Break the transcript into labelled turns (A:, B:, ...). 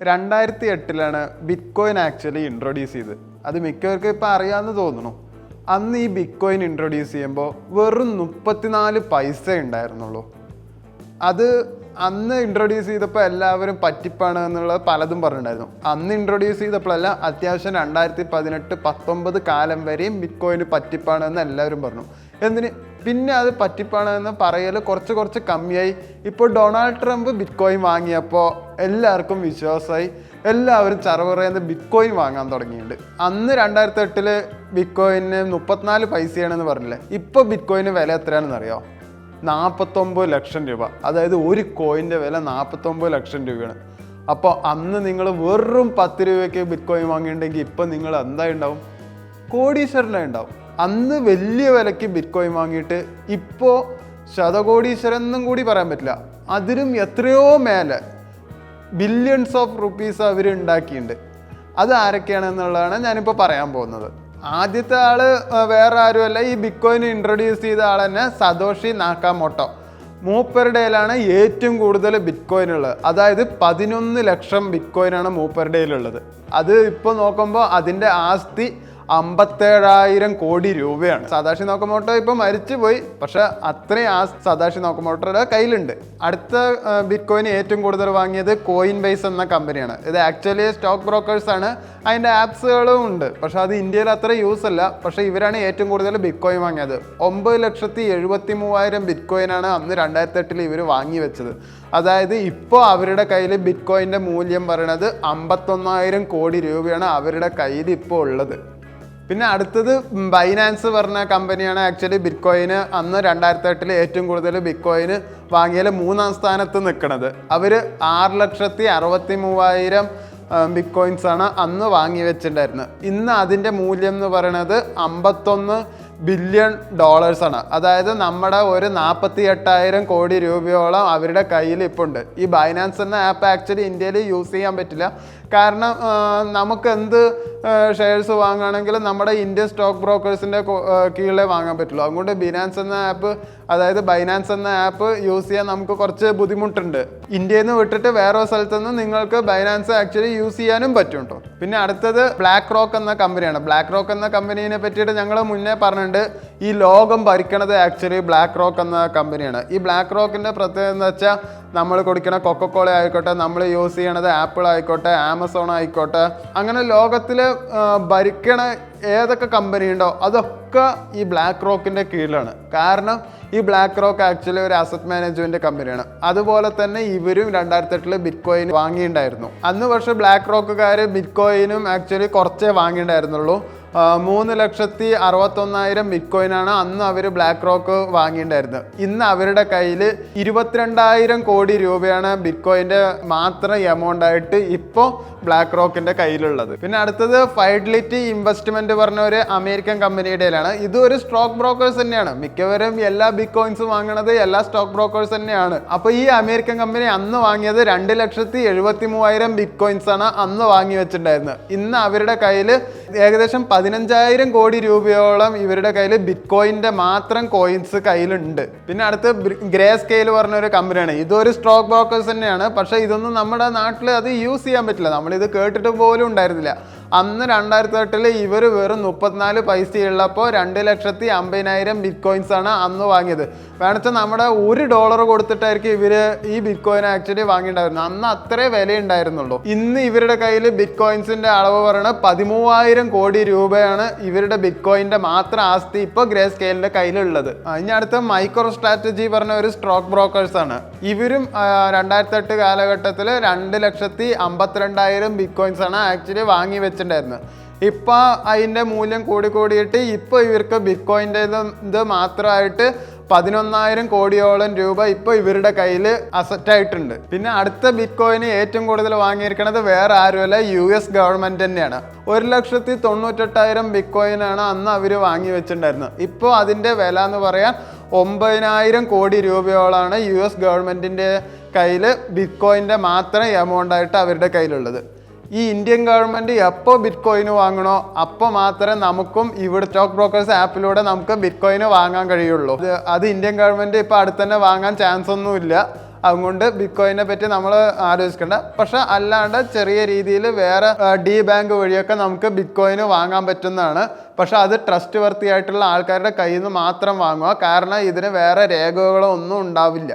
A: 2008 bitcoin actually introduce ചെയ്ത്. അത് മിക്കവർക്കും ഇപ്പം അറിയാമെന്ന് തോന്നുന്നു. അന്ന് ഈ ബിറ്റ്കോയിൻ ഇൻട്രൊഡ്യൂസ് ചെയ്യുമ്പോൾ വെറും 34 പൈസ ഉണ്ടായിരുന്നുള്ളൂ. അത് അന്ന് ഇൻട്രൊഡ്യൂസ് ചെയ്തപ്പോൾ എല്ലാവരും പറ്റിപ്പാണ് എന്നുള്ളത് പലതും പറഞ്ഞിട്ടുണ്ടായിരുന്നു. അന്ന് ഇൻട്രൊഡ്യൂസ് ചെയ്തപ്പോഴല്ല, അത്യാവശ്യം 2018-19 കാലം വരെയും ബിറ്റ്കോയിന് പറ്റിപ്പാണ് എന്ന് എല്ലാവരും പറഞ്ഞു. എന്തിന് പിന്നെ അത് പറ്റിപ്പാണ് എന്ന് പറയൽ കുറച്ച് കമ്മിയായി. ഇപ്പോൾ ഡൊണാൾഡ് ട്രംപ് ബിറ്റ്കോയിൻ വാങ്ങിയപ്പോൾ എല്ലാവർക്കും വിശ്വാസമായി. എല്ലാവരും ചറവറയെന്ന് ബിറ്റ്കോയിൻ വാങ്ങാൻ തുടങ്ങിയിട്ടുണ്ട്. അന്ന് 2008 ബിറ്റ്കോയിന് 34 പൈസയാണെന്ന് പറഞ്ഞില്ലേ. ഇപ്പോൾ ബിറ്റ്കോയിന് വില എത്രയാണെന്ന് അറിയോ? 49 ലക്ഷം രൂപ. അതായത് ഒരു കോയിൻ്റെ വില 49 ലക്ഷം രൂപയാണ്. അപ്പോൾ അന്ന് നിങ്ങൾ വെറും 10 രൂപയ്ക്ക് ബിറ്റ്കോയിൻ വാങ്ങിയിട്ടുണ്ടെങ്കിൽ ഇപ്പം നിങ്ങൾ എന്തായി ഉണ്ടാവും? കോടീശ്വരനായി ഉണ്ടാവും. അന്ന് വലിയ വിലയ്ക്ക് ബിറ്റ്കോയിൻ വാങ്ങിയിട്ട് ഇപ്പോൾ ശതകോടീശ്വരൻ എന്നും കൂടി പറയാൻ പറ്റില്ല, അതിലും എത്രയോ മേലെ ബില്യൺസ് ഓഫ് റുപ്പീസ് അവർ ഉണ്ടാക്കിയിട്ടുണ്ട്. അത് ആരൊക്കെയാണെന്നുള്ളതാണ് ഞാനിപ്പോൾ പറയാൻ പോകുന്നത്. ആദ്യത്തെ ആള് വേറെ ആരുമല്ല, ഈ ബിറ്റ്കോയിൻ ഇൻട്രൊഡ്യൂസ് ചെയ്ത ആൾ തന്നെ സതോഷി നാക്കാമോട്ടോ. മൂപ്പരുടെയിലാണ് ഏറ്റവും കൂടുതൽ ബിറ്റ്കോയിൻ ഉള്ളത്. അതായത് 11 ലക്ഷം ബിറ്റ്കോയിനാണ് മൂപ്പരുടെയിലുള്ളത്. അത് ഇപ്പോൾ നോക്കുമ്പോൾ അതിൻ്റെ ആസ്തി 57,000 കോടി രൂപയാണ്. സദാശി നാക്കാമോട്ടോ ഇപ്പം മരിച്ചു പോയി, പക്ഷെ അത്രയും സദാശി നാക്കാമോട്ടോയുടെ കയ്യിലുണ്ട്. അടുത്ത ബിറ്റ്കോയിൻ ഏറ്റവും കൂടുതൽ വാങ്ങിയത് കോയിൻ ബേസ് എന്ന കമ്പനിയാണ്. ഇത് ആക്ച്വലി സ്റ്റോക്ക് ബ്രോക്കേഴ്സ് ആണ്. അതിൻ്റെ ആപ്സുകളും ഉണ്ട്, പക്ഷെ അത് ഇന്ത്യയിൽ അത്ര യൂസ് അല്ല. പക്ഷേ ഇവരാണ് ഏറ്റവും കൂടുതൽ ബിറ്റ്കോയിൻ വാങ്ങിയത്. 9,73,000 ബിറ്റ്കോയിനാണ് അന്ന് 2008 ഇവർ വാങ്ങി വെച്ചത്. അതായത് ഇപ്പോൾ അവരുടെ കയ്യിൽ ബിറ്റ്കോയിൻ്റെ മൂല്യം പറയണത് 51,000 കോടി രൂപയാണ് അവരുടെ കയ്യിൽ ഇപ്പോൾ ഉള്ളത്. പിന്നെ അടുത്തത് ബൈനാൻസ് പറഞ്ഞ കമ്പനിയാണ് ആക്ച്വലി ബിറ്റ്കോയിന് അന്ന് 2008 ഏറ്റവും കൂടുതൽ ബിറ്റ്കോയിന് വാങ്ങിയാൽ 3-ാം സ്ഥാനത്ത് നിൽക്കുന്നത്. അവർ 6,63,000 ബിറ്റ്കോയിൻസ് ആണ് അന്ന് വാങ്ങി വെച്ചിട്ടുണ്ടായിരുന്നത്. ഇന്ന് അതിൻ്റെ മൂല്യം എന്ന് പറയുന്നത് 51 ബില്യൺ ഡോളേഴ്സാണ്. അതായത് നമ്മുടെ ഒരു 48,000 കോടി രൂപയോളം അവരുടെ കയ്യിൽ ഇപ്പോൾ ഉണ്ട്. ഈ ബൈനാൻസ് എന്ന ആപ്പ് ആക്ച്വലി ഇന്ത്യയിൽ യൂസ് ചെയ്യാൻ പറ്റില്ല. കാരണം നമുക്ക് എന്ത് ഷെയർസ് വാങ്ങുകയാണെങ്കിലും നമ്മുടെ ഇന്ത്യൻ സ്റ്റോക്ക് ബ്രോക്കേഴ്സിൻ്റെ കീഴിലേ വാങ്ങാൻ പറ്റുള്ളൂ. അതുകൊണ്ട് ബൈനാൻസ് എന്ന ആപ്പ് യൂസ് ചെയ്യാൻ നമുക്ക് കുറച്ച് ബുദ്ധിമുട്ടുണ്ട്. ഇന്ത്യയിൽ നിന്ന് വിട്ടിട്ട് വേറെ സ്ഥലത്തു നിന്ന് നിങ്ങൾക്ക് ബൈനാൻസ് ആക്ച്വലി യൂസ് ചെയ്യാനും പറ്റും കേട്ടോ. പിന്നെ അടുത്തത് ബ്ലാക്ക് റോക്ക് എന്ന കമ്പനിയാണ്. ബ്ലാക്ക് റോക്ക് എന്ന കമ്പനീനെ പറ്റിയിട്ട് ഞങ്ങൾ മുന്നേ പറഞ്ഞിട്ടുണ്ട്. ഈ ലോകം ഭരിക്കണത് ആക്ച്വലി ബ്ലാക്ക് റോക്ക് എന്ന കമ്പനിയാണ്. ഈ ബ്ലാക്ക് റോക്കിൻ്റെ പ്രത്യേകത എന്ന് വെച്ചാൽ നമ്മൾ കുടിക്കണ കൊക്കക്കോള ആയിക്കോട്ടെ, നമ്മൾ യൂസ് ചെയ്യണത് ആപ്പിൾ ആയിക്കോട്ടെ, ആമസോൺ ആയിക്കോട്ടെ, അങ്ങനെ ലോകത്തിൽ ഭരിക്കണ ഏതൊക്കെ കമ്പനി ഉണ്ടോ അതൊക്കെ ഈ ബ്ലാക്ക് റോക്കിൻ്റെ കീഴിലാണ്. കാരണം ഈ ബ്ലാക്ക് റോക്ക് ആക്ച്വലി ഒരു അസറ്റ് മാനേജ്മെൻറ്റ് കമ്പനിയാണ്. അതുപോലെ തന്നെ ഇവരും 2008 ബിറ്റ്കോയിൻ വാങ്ങിയിട്ടുണ്ടായിരുന്നു. അന്ന് പക്ഷേ ബ്ലാക്ക് റോക്കുകാർ ബിറ്റ്കോയിനും ആക്ച്വലി കുറച്ചേ വാങ്ങിയിട്ടുണ്ടായിരുന്നുള്ളൂ. 3,61,000 ബിറ്റ്കോയിനാണ് അന്ന് അവർ ബ്ലാക്ക് റോക്ക് വാങ്ങിയിട്ടുണ്ടായിരുന്നത്. ഇന്ന് അവരുടെ കയ്യിൽ 22,000 കോടി രൂപയാണ് ബിറ്റ്കോയിൻ്റെ മാത്രം എമൗണ്ട് ആയിട്ട് ഇപ്പോൾ ബ്ലാക്ക് റോക്കിൻ്റെ കയ്യിലുള്ളത്. പിന്നെ അടുത്തത് ഫൈഡലിറ്റി ഇൻവെസ്റ്റ്മെൻറ്റ് പറഞ്ഞ ഒരു അമേരിക്കൻ കമ്പനിയുടെയിലാണ്. ഇതും ഒരു സ്റ്റോക്ക് ബ്രോക്കേഴ്സ് തന്നെയാണ്. മിക്കവരും എല്ലാ ബിറ്റ്കോയിൻസും വാങ്ങുന്നത് എല്ലാ സ്റ്റോക്ക് ബ്രോക്കേഴ്സ് തന്നെയാണ്. അപ്പോൾ ഈ അമേരിക്കൻ കമ്പനി അന്ന് വാങ്ങിയത് 2,73,000 ബിറ്റ്കോയിൻസ് ആണ് അന്ന് വാങ്ങി വെച്ചിട്ടുണ്ടായിരുന്നത്. ഇന്ന് അവരുടെ കയ്യിൽ ഏകദേശം 15,000 കോടി രൂപയോളം ഇവരുടെ കയ്യിൽ ബിറ്റ്കോയിൻ്റെ മാത്രം കോയിൻസ് കയ്യിലുണ്ട്. പിന്നെ അടുത്ത് ഗ്രേ സ്കെയിൽ പറഞ്ഞ ഒരു കമ്പനിയാണ്. ഇതൊരു സ്റ്റോക്ക് ബ്രോക്കേഴ്സ് തന്നെയാണ്. പക്ഷേ ഇതൊന്നും നമ്മുടെ നാട്ടിൽ അത് യൂസ് ചെയ്യാൻ പറ്റില്ല. നമ്മളിത് കേട്ടിട്ട് പോലും ഉണ്ടായിരുന്നില്ല. അന്ന് 2008 ഇവർ വെറും 34 പൈസയുള്ളപ്പോൾ 2,50,000 ബിറ്റ്കോയിൻസ് ആണ് അന്ന് വാങ്ങിയത്. വേണമെച്ചാൽ നമ്മുടെ $1 കൊടുത്തിട്ടായിരിക്കും ഇവർ ഈ ബിറ്റ്കോയിൻ ആക്ച്വലി വാങ്ങിയിട്ടുണ്ടായിരുന്നത്. അന്ന് അത്രേ വിലയുണ്ടായിരുന്നുള്ളൂ. ഇന്ന് ഇവരുടെ കയ്യിൽ ബിറ്റ്കോയിൻസിൻ്റെ അളവ് പറയുന്നത് 13,000 കോടി രൂപയാണ് ഇവരുടെ ബിറ്റ്കോയിൻ്റെ മാത്രം ആസ്തി ഇപ്പോൾ ഗ്രേ സ്കെയിലിൻ്റെ കയ്യിലുള്ളത്. ഇനി അടുത്ത മൈക്രോ സ്ട്രാറ്റജി പറഞ്ഞ ഒരു സ്റ്റോക്ക് ബ്രോക്കേഴ്സ് ആണ്. ഇവരും 2008 കാലഘട്ടത്തിൽ 2,52,000 ബിറ്റ്കോയിൻസ് ആണ് ആക്ച്വലി വാങ്ങി വെച്ചിട്ടുണ്ടായിരുന്നത്. ഇപ്പോൾ അതിൻ്റെ മൂല്യം കൂടിയിട്ട് ഇപ്പോൾ ഇവർക്ക് ബിറ്റ്കോയിൻ്റെ ഇത് മാത്രമായിട്ട് 11,000 കോടിയോളം രൂപ ഇപ്പോൾ ഇവരുടെ കയ്യിൽ അസറ്റായിട്ടുണ്ട്. പിന്നെ അടുത്ത ബിറ്റ്കോയിന് ഏറ്റവും കൂടുതൽ വാങ്ങിയിരിക്കുന്നത് വേറെ ആരുമല്ല, US ഗവൺമെൻറ് തന്നെയാണ്. 1,98,000 ബിറ്റ്കോയിനാണ് അന്ന് അവർ വാങ്ങി വെച്ചിട്ടുണ്ടായിരുന്നത്. ഇപ്പോൾ അതിൻ്റെ വില എന്ന് പറയാൻ 9,000 കോടി രൂപയോളാണ് US ഗവൺമെൻറ്റിൻ്റെ കയ്യിൽ ബിറ്റ്കോയിൻ്റെ മാത്രം എമൗണ്ട് ആയിട്ട് അവരുടെ കയ്യിലുള്ളത്. ഈ ഇന്ത്യൻ ഗവൺമെൻറ് എപ്പോൾ ബിറ്റ്കോയിന് വാങ്ങണോ അപ്പോൾ മാത്രമേ നമുക്കും ഇവിടെ സ്റ്റോക്ക് ബ്രോക്കേഴ്സ് ആപ്പിലൂടെ നമുക്ക് ബിറ്റ്കോയിന് വാങ്ങാൻ കഴിയുള്ളൂ. അത് ഇന്ത്യൻ ഗവൺമെൻറ് ഇപ്പോൾ അടുത്ത് തന്നെ വാങ്ങാൻ ചാൻസ് ഒന്നുമില്ല. അതുകൊണ്ട് ബിറ്റ്കോയിനെ പറ്റി നമ്മൾ ആലോചിക്കേണ്ട. പക്ഷെ അല്ലാണ്ട് ചെറിയ രീതിയിൽ വേറെ ഡി ബാങ്ക് വഴിയൊക്കെ നമുക്ക് ബിറ്റ്കോയിന് വാങ്ങാൻ പറ്റുന്നതാണ്. പക്ഷെ അത് ട്രസ്റ്റ് വർത്തി ആയിട്ടുള്ള ആൾക്കാരുടെ കയ്യിൽ നിന്ന് മാത്രം വാങ്ങുക. കാരണം ഇതിന് വേറെ രേഖകളോ ഒന്നും ഉണ്ടാവില്ല.